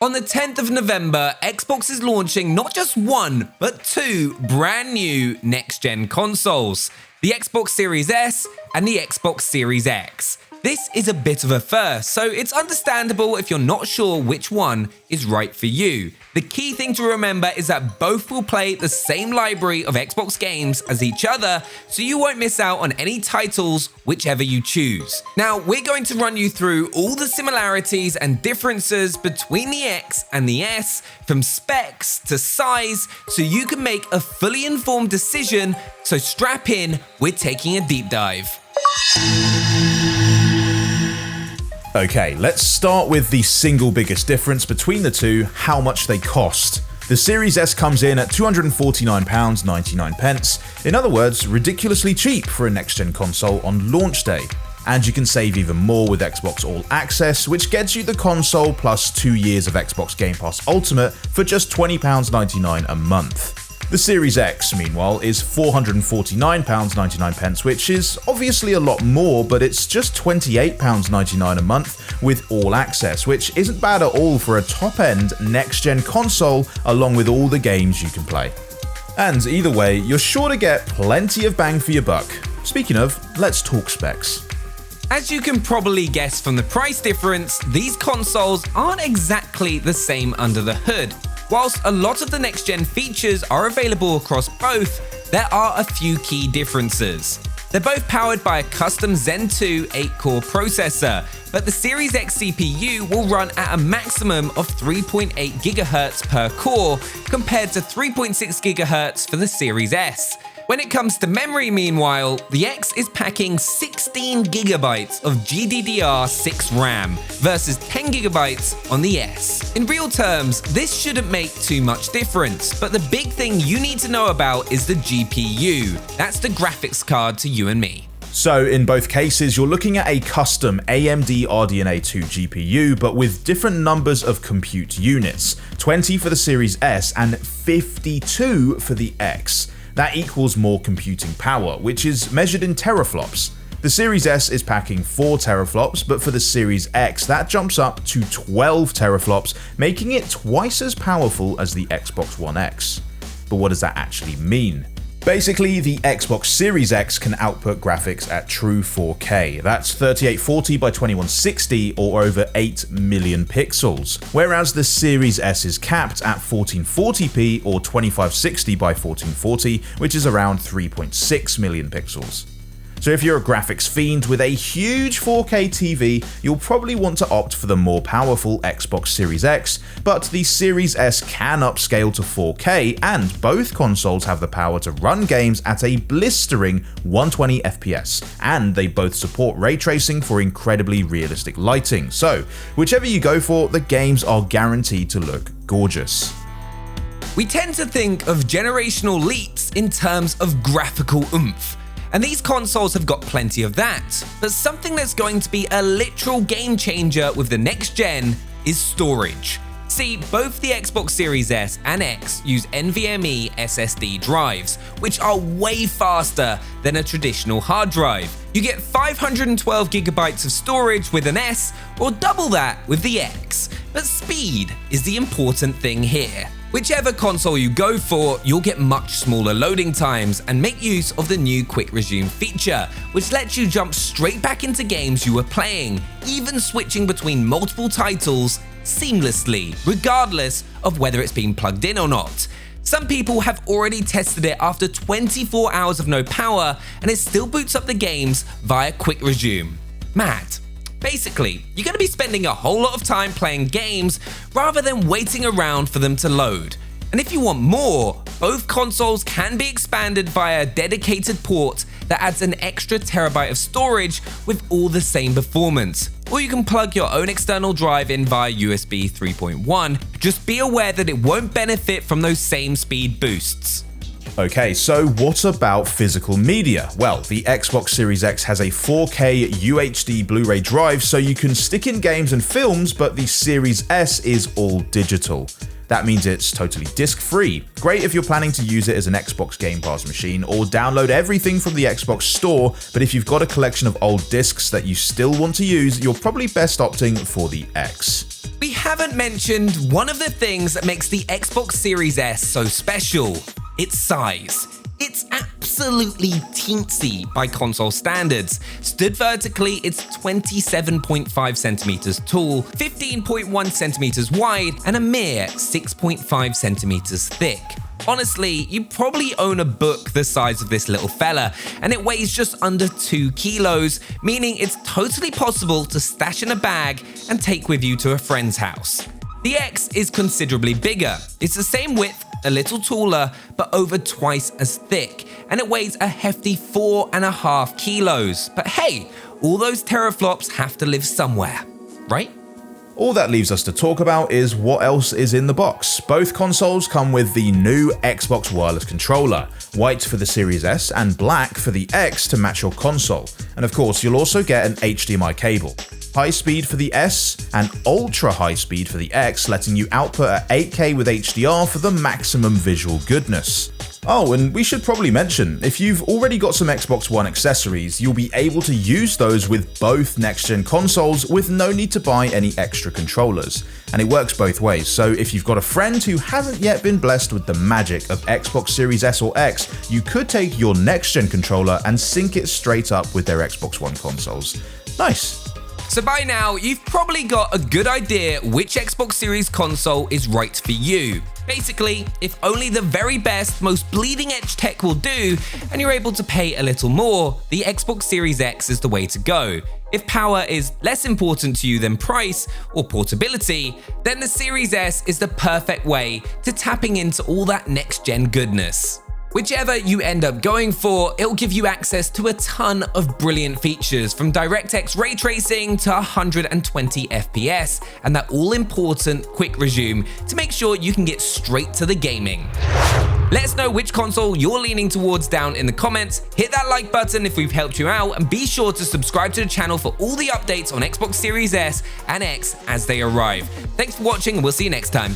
On the 10th of November, Xbox is launching not just one, but two brand new next-gen consoles, the Xbox Series S and the Xbox Series X. This is a bit of a first, so it's understandable if you're not sure which one is right for you. The key thing to remember is that both will play the same library of Xbox games as each other, so you won't miss out on any titles whichever you choose. Now, we're going to run you through all the similarities and differences between the X and the S, from specs to size, so you can make a fully informed decision. So strap in, we're taking a deep dive. Okay, let's start with the single biggest difference between the two: how much they cost. The Series S comes in at £249.99, in other words, ridiculously cheap for a next-gen console on launch day. And you can save even more with Xbox All Access, which gets you the console plus 2 years of Xbox Game Pass Ultimate for just £20.99 a month. The Series X, meanwhile, is £449.99, which is obviously a lot more, but it's just £28.99 a month with All Access, which isn't bad at all for a top-end next-gen console, along with all the games you can play. And either way, you're sure to get plenty of bang for your buck. Speaking of, let's talk specs. As you can probably guess from the price difference, these consoles aren't exactly the same under the hood. Whilst a lot of the next-gen features are available across both, there are a few key differences. They're both powered by a custom Zen 2 8-core processor, but the Series X CPU will run at a maximum of 3.8 GHz per core, compared to 3.6 GHz for the Series S. When it comes to memory, meanwhile, the X is packing 16 GB of GDDR6 RAM versus 10 GB on the S. In real terms, this shouldn't make too much difference, but the big thing you need to know about is the GPU. That's the graphics card to you and me. So in both cases, you're looking at a custom AMD RDNA 2 GPU, but with different numbers of compute units, 20 for the Series S and 52 for the X. That equals more computing power, which is measured in teraflops. The Series S is packing 4 teraflops, but for the Series X, that jumps up to 12 teraflops, making it twice as powerful as the Xbox One X. But what does that actually mean? Basically, the Xbox Series X can output graphics at true 4K. That's 3840 by 2160 or over 8 million pixels, whereas the Series S is capped at 1440p or 2560 by 1440, which is around 3.6 million pixels. So if you're a graphics fiend with a huge 4K TV, you'll probably want to opt for the more powerful Xbox Series X, but the Series S can upscale to 4K, and both consoles have the power to run games at a blistering 120 FPS, and they both support ray tracing for incredibly realistic lighting. So whichever you go for, the games are guaranteed to look gorgeous. We tend to think of generational leaps in terms of graphical oomph, and these consoles have got plenty of that. But something that's going to be a literal game changer with the next gen is storage. See, both the Xbox Series S and X use NVMe SSD drives, which are way faster than a traditional hard drive. You get 512 GB of storage with an S, or double that with the X. But speed is the important thing here. Whichever console you go for, you'll get much smaller loading times and make use of the new Quick Resume feature, which lets you jump straight back into games you were playing, even switching between multiple titles seamlessly, regardless of whether it's been plugged in or not. Some people have already tested it after 24 hours of no power, and it still boots up the games via Quick Resume. Mad. Basically, you're going to be spending a whole lot of time playing games rather than waiting around for them to load. And if you want more, both consoles can be expanded via a dedicated port that adds an extra terabyte of storage with all the same performance. Or you can plug your own external drive in via USB 3.1, just be aware that it won't benefit from those same speed boosts. Okay, so what about physical media? Well, the Xbox Series X has a 4K UHD Blu-ray drive, so you can stick in games and films, but the Series S is all digital. That means it's totally disc-free. Great if you're planning to use it as an Xbox Game Pass machine or download everything from the Xbox Store, but if you've got a collection of old discs that you still want to use, you're probably best opting for the X. We haven't mentioned one of the things that makes the Xbox Series S so special: its size. It's absolutely teensy by console standards. Stood vertically, it's 27.5 centimeters tall, 15.1 centimeters wide, and a mere 6.5 centimeters thick. Honestly, you probably own a book the size of this little fella, and it weighs just under 2 kilos, meaning it's totally possible to stash in a bag and take with you to a friend's house. The X is considerably bigger. It's the same width, a little taller, but over twice as thick, and it weighs a hefty 4.5 kilos. But hey, all those teraflops have to live somewhere, right? All that leaves us to talk about is what else is in the box. Both consoles come with the new Xbox wireless controller, white for the Series S and black for the X to match your console. And of course, you'll also get an HDMI cable. High speed for the S and ultra high speed for the X, letting you output at 8K with HDR for the maximum visual goodness. Oh, and we should probably mention, if you've already got some Xbox One accessories, you'll be able to use those with both next-gen consoles with no need to buy any extra controllers. And it works both ways, so if you've got a friend who hasn't yet been blessed with the magic of Xbox Series S or X, you could take your next-gen controller and sync it straight up with their Xbox One consoles. Nice. So by now, you've probably got a good idea which Xbox Series console is right for you. Basically, if only the very best, most bleeding edge tech will do, and you're able to pay a little more, the Xbox Series X is the way to go. If power is less important to you than price or portability, then the Series S is the perfect way to tapping into all that next-gen goodness. Whichever you end up going for, it'll give you access to a ton of brilliant features, from DirectX ray tracing to 120 FPS, and that all-important quick resume to make sure you can get straight to the gaming. Let us know which console you're leaning towards down in the comments, hit that like button if we've helped you out, and be sure to subscribe to the channel for all the updates on Xbox Series S and X as they arrive. Thanks for watching, and we'll see you next time.